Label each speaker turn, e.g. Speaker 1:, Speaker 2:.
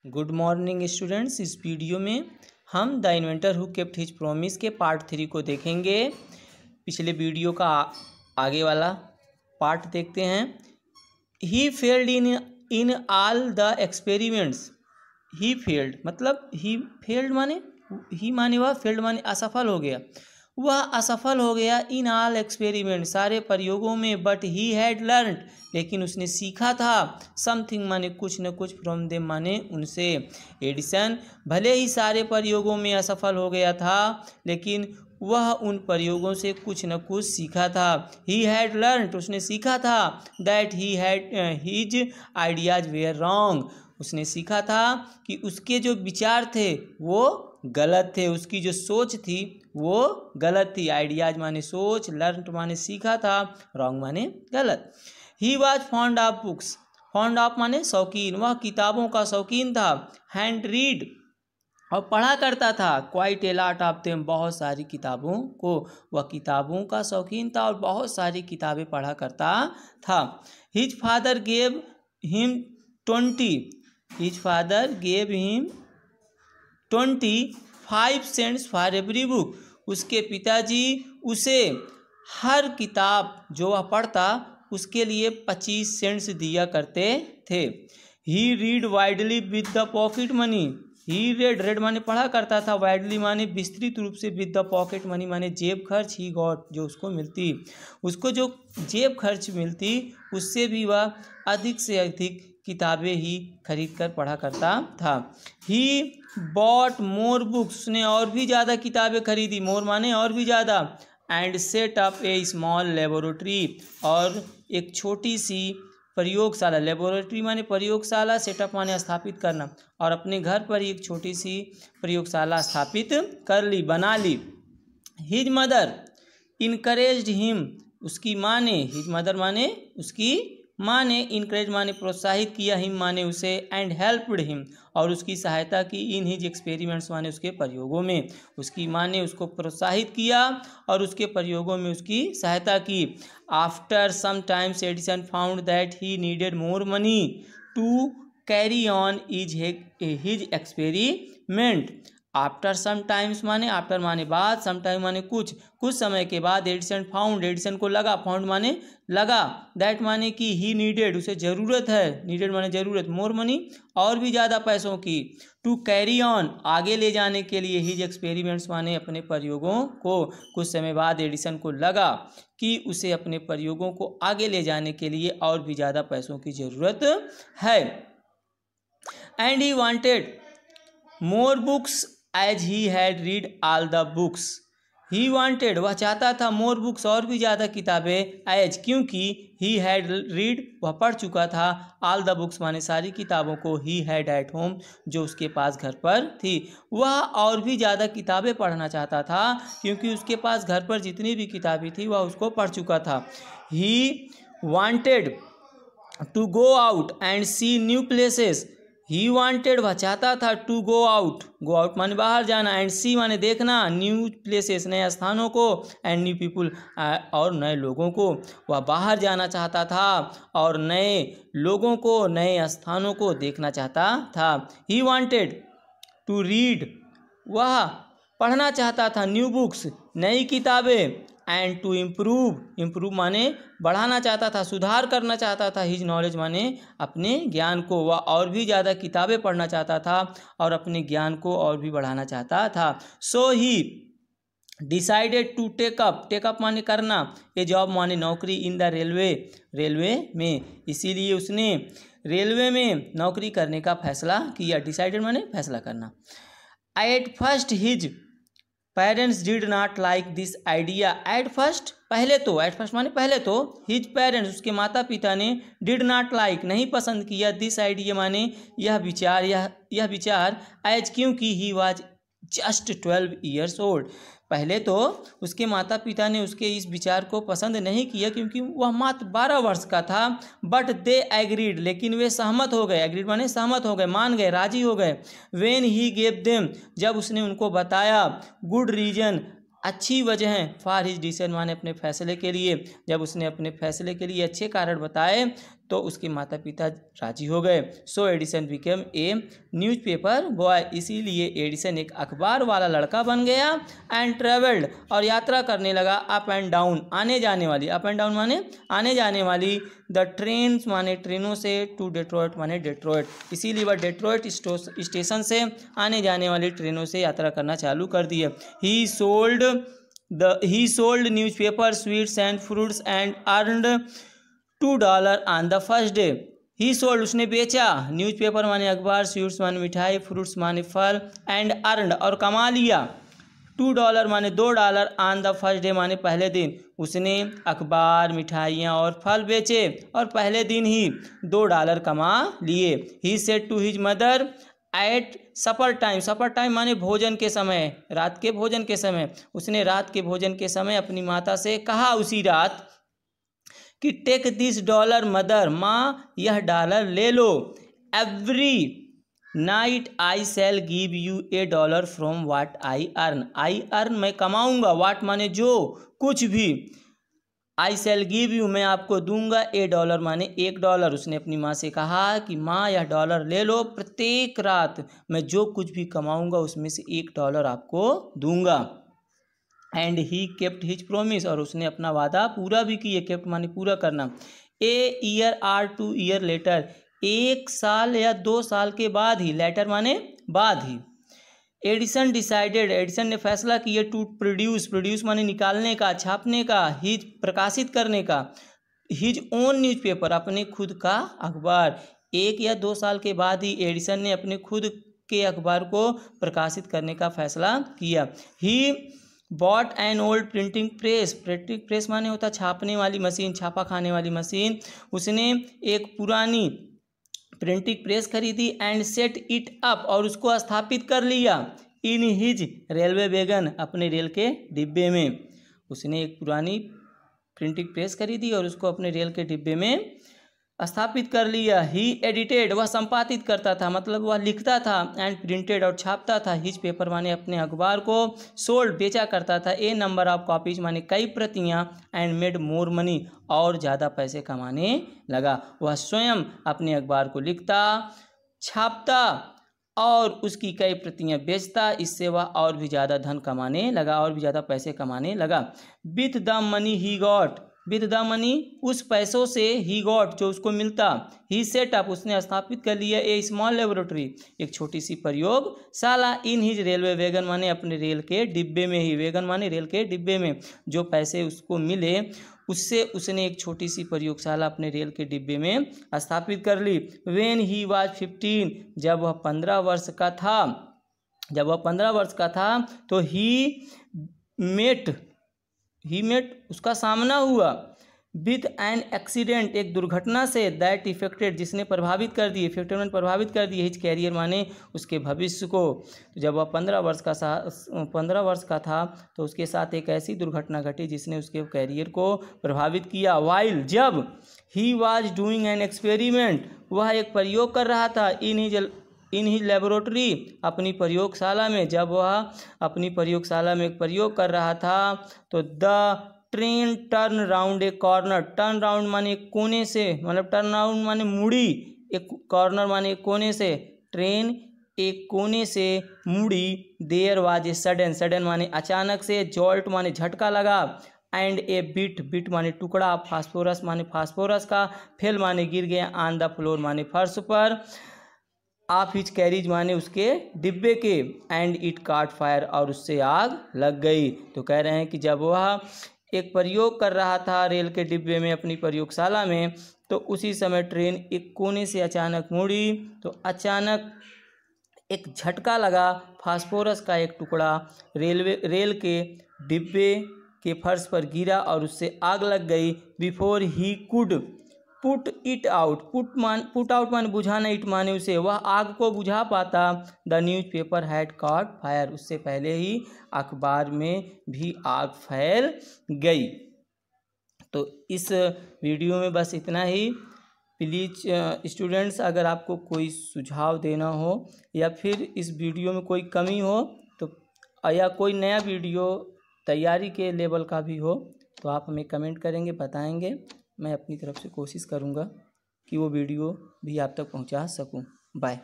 Speaker 1: Good morning students. इस video में हम the inventor who kept his promise के पार्ट 3 को देखेंगे। पिछले वीडियो का आगे वाला पार्ट देखते हैं। He failed in all the experiments. He failed मतलब ही फेल्ड माने ही माने वह, फेल्ड माने असफल हो गया, वह असफल हो गया इन ऑल एक्सपेरिमेंट सारे प्रयोगों में। बट ही हैड लर्न लेकिन उसने सीखा था। समथिंग माने कुछ न कुछ, फ्रॉम देम माने उनसे। एडिसन भले ही सारे प्रयोगों में असफल हो गया था लेकिन वह उन प्रयोगों से कुछ न कुछ सीखा था। ही हैड लर्न उसने सीखा था that he had his ideas were wrong. उसने सीखा था कि उसके जो विचार थे वो गलत थे, उसकी जो सोच थी वो गलत थी। आइडियाज माने सोच, लर्न माने सीखा था, रॉन्ग माने गलत। He was fond of books. Fond of माने शौकीन, वह किताबों का शौकीन था। हैंड रीड और पढ़ा करता था। Quite a lot of them बहुत सारी किताबों को, वह किताबों का शौकीन था और बहुत सारी किताबें पढ़ा करता था। His father gave him 20। His father gave him 25 cents for every book. उसके पिताजी उसे हर किताब जो वह पढ़ता उसके लिए 25 सेंट्स दिया करते थे। He read widely with the pocket money. He read माने पढ़ा करता था, वाइडली माने विस्तृत रूप से, विद द पॉकेट मनी माने जेब खर्च। ही गॉट जो उसको मिलती, उसको जो जेब खर्च मिलती उससे भी वह अधिक से अधिक किताबें ही खरीद कर पढ़ा करता था। ही बॉट मोर बुक्स उसने और भी ज़्यादा किताबें खरीदी, मोर माने और भी ज़्यादा। And set up A small laboratory और एक छोटी सी प्रयोगशाला, लेबोरेटरी माने प्रयोगशाला, सेटअप माने स्थापित करना, और अपने घर पर एक छोटी सी प्रयोगशाला स्थापित कर ली, बना ली। हिज मदर इनकरेज्ड हिम उसकी माँ ने, हिज मदर माने उसकी माँ ने, इनकरेज माने प्रोत्साहित किया, हिम माने उसे, एंड हेल्प्ड हिम और उसकी सहायता की, इन हिज एक्सपेरिमेंट्स माने उसके प्रयोगों में। उसकी माँ ने उसको प्रोत्साहित किया और उसके प्रयोगों में उसकी सहायता की। After some times Edison found that he needed more money to carry on his experiment. After some times माने, आफ्टर माने बाद, सम टाइम माने कुछ समय के बाद, एडिसन फाउंड एडिसन को लगा, फाउंड माने लगा, दैट माने कि ही नीडेड उसे ज़रूरत है, नीडेड माने ज़रूरत, मोर मनी और भी ज़्यादा पैसों की, टू कैरी ऑन आगे ले जाने के लिए, हिज एक्सपेरिमेंट्स माने अपने प्रयोगों को। कुछ समय बाद एडिसन को लगा कि उसे अपने प्रयोगों को आगे ले जाने के लिए और भी ज़्यादा पैसों की ज़रूरत है। And he wanted more books as he had read all the books. He wanted वह चाहता था, मोर बुक्स और भी ज़्यादा किताबें, एज क्योंकि ही हैड रीड वह पढ़ चुका था, ऑल द बुक्स माने सारी किताबों को, ही हैड एट होम जो उसके पास घर पर थी। वह और भी ज़्यादा किताबें पढ़ना चाहता था क्योंकि उसके पास घर पर जितनी भी किताबें थी वह उसको पढ़ चुका था। He wanted to go out and see new places. He wanted वह चाहता था, टू गो आउट माने बाहर जाना, एंड सी माने देखना, न्यू प्लेसेस नए स्थानों को, एंड न्यू पीपुल और नए लोगों को। वह बाहर जाना चाहता था और नए लोगों को, नए स्थानों को देखना चाहता था। ही वांटेड टू रीड वह पढ़ना चाहता था, न्यू बुक्स नई किताबें, एंड टू इम्प्रूव माने बढ़ाना चाहता था, सुधार करना चाहता था, हिज नॉलेज माने अपने ज्ञान को। वह और भी ज़्यादा किताबें पढ़ना चाहता था और अपने ज्ञान को और भी बढ़ाना चाहता था। सो ही डिसाइडेड टू टेकअप माने करना, ए जॉब माने नौकरी, इन द रेलवे में, इसीलिए उसने रेलवे में नौकरी करने का फैसला किया। डिसाइडेड माने फैसला करना। At first his parents did not like this idea. At first माने पहले तो, हिज पेरेंट्स उसके माता पिता ने, डिड नॉट लाइक नहीं पसंद किया, दिस आइडिया माने यह विचार, एज क्योंकि he was just 12 years old. पहले तो उसके माता पिता ने उसके इस विचार को पसंद नहीं किया क्योंकि वह मात्र 12 वर्ष का था। बट दे एग्रीड लेकिन वे सहमत हो गए, एग्रीड माने सहमत हो गए, मान गए, राजी हो गए। व्हेन ही गेव देम जब उसने उनको बताया, गुड रीजन अच्छी वजह है, फॉर हिज डिसीजन माने अपने फैसले के लिए, जब उसने अपने फैसले के लिए अच्छे कारण बताए तो उसके माता पिता राजी हो गए। So Edison became a newspaper boy, इसीलिए एडिसन एक अखबार वाला लड़का बन गया। एंड ट्रेवल्ड, और यात्रा करने लगा, अप एंड डाउन, आने जाने वाली, अप एंड डाउन माने आने जाने वाली, द ट्रेन माने ट्रेनों से, टू डेट्रॉयट माने डेट्रॉयट, इसीलिए वह डेट्रॉयट स्टेशन से आने जाने वाली ट्रेनों से यात्रा करना चालू कर दी है। He sold newspaper, sweets and fruits and earned $2 on the first day. He sold, उसने बेचा, न्यूज़पेपर माने अखबार, स्वीट्स माने मिठाई, फ्रूट्स माने फल, एंड अर्नड, और कमा लिया, $2 माने $2 ऑन द फर्स्ट डे माने पहले दिन। उसने अखबार, मिठाइयाँ और फल बेचे और पहले दिन ही $2 कमा लिए। He said to his mother at supper time, supper time माने भोजन के समय, रात के भोजन के समय, उसने रात के भोजन के समय अपनी माता से कहा उसी रात कि टेक दिस $, मदर, माँ यह $, ले लो, every night I shall give you $1 from what I earn, I earn मैं कमाऊंगा, वाट माने जो, कुछ भी, आई सेल गिव यू मैं आपको दूंगा, $1 माने $1। उसने अपनी माँ से कहा कि माँ यह $, ले लो, प्रत्येक रात मैं जो कुछ भी कमाऊंगा उसमें से $1 आपको दूंगा। And he kept his promise, और उसने अपना वादा पूरा भी किया, केप्ट माने पूरा करना। A year or 2 year later, 1 साल या 2 साल के बाद ही, लेटर माने बाद ही, एडिसन डिसाइडेड, एडिसन ने फैसला किया, टू प्रोड्यूस, प्रोड्यूस माने निकालने का, छापने का, हिज प्रकाशित करने का, हिज ओन न्यूज़पेपर, अपने खुद का अखबार। 1 या 2 साल के बाद ही एडिसन ने अपने खुद के अखबार को प्रकाशित करने का फैसला किया। He bought an old printing press, printing press माने होता छापने वाली मशीन, छापा खाने वाली मशीन, उसने एक पुरानी प्रिंटिंग प्रेस खरीदी। एंड सेट इट अप, और उसको स्थापित कर लिया, इन हिज रेलवे वैगन, अपने रेल के डिब्बे में। उसने एक पुरानी प्रिंटिंग प्रेस खरीदी और उसको अपने रेल के डिब्बे में स्थापित कर लिया। ही एडिटेड, वह संपादित करता था, मतलब वह लिखता था, एंड प्रिंटेड, और छापता था, हिज पेपर माने अपने अखबार को, सोल्ड बेचा करता था, ए नंबर ऑफ कॉपीज माने कई प्रतियां, एंड मेड मोर मनी, और ज़्यादा पैसे कमाने लगा। वह स्वयं अपने अखबार को लिखता, छापता और उसकी कई प्रतियां बेचता, इससे वह और भी ज़्यादा धन कमाने लगा, और भी ज़्यादा पैसे कमाने लगा। With the money he got, with the money, उस पैसों से, ही गॉट, जो उसको मिलता, ही सेट अप, उसने स्थापित कर लिया, ए स्मॉल लेबोरेटरी, एक छोटी सी प्रयोगशाला, इन हिज रेलवे वैगन माने अपने रेल के डिब्बे में ही, वैगन माने रेल के डिब्बे में, जो पैसे उसको मिले उससे उसने एक छोटी सी प्रयोगशाला अपने रेल के डिब्बे में स्थापित कर ली। व्हेन ही वाज 15, जब वह 15 वर्ष का था, जब वह 15 वर्ष का था, तो ही मेट, उसका सामना हुआ, विथ एन एक्सीडेंट, एक दुर्घटना से, दैट इफेक्टेड, जिसने प्रभावित कर दिए, इफेक्टेड प्रभावित कर दिए, हिज कैरियर माने उसके भविष्य को। तो जब वह 15 वर्ष का था तो उसके साथ एक ऐसी दुर्घटना घटी जिसने उसके कैरियर को प्रभावित किया। वाइल, जब, he was doing an experiment, वह एक प्रयोग कर रहा था, इन ही लेबोरेटरी, अपनी प्रयोगशाला में, जब वह अपनी प्रयोगशाला में एक प्रयोग कर रहा था, तो the train turn round A corner, turn round माने एक कोने से, मतलब टर्न राउंड माने मुड़ी, एक कॉर्नर माने एक कोने से, ट्रेन एक कोने से मुड़ी। There was a sudden, sudden माने अचानक से, जॉल्ट माने झटका लगा, एंड ए बिट, बिट माने टुकड़ा, फास्फोरस माने फास्फोरस का, फेल माने गिर गया, ऑन द फ्लोर माने फर्श पर, आप हिज कैरिज माने उसके डिब्बे के, एंड इट काट फायर, और उससे आग लग गई। तो कह रहे हैं कि जब वह एक प्रयोग कर रहा था रेल के डिब्बे में अपनी प्रयोगशाला में, तो उसी समय ट्रेन एक कोने से अचानक मुड़ी, तो अचानक एक झटका लगा, फास्फोरस का एक टुकड़ा रेल के डिब्बे के फर्श पर गिरा और उससे आग लग गई। Before he could put it out, put out माने बुझाना, इट माने उसे, वह आग को बुझा पाता, the news paper had cot fire, उससे पहले ही अखबार में भी आग फैल गई। तो इस वीडियो में बस इतना ही। प्लीज़ स्टूडेंट्स, अगर आपको कोई सुझाव देना हो या फिर इस वीडियो में कोई कमी हो तो, या कोई नया वीडियो तैयारी के लेवल का भी हो, तो आप हमें कमेंट करेंगे, बताएंगे, मैं अपनी तरफ से कोशिश करूँगा। कि वो वीडियो भी आप तक पहुंचा सकूं। बाय।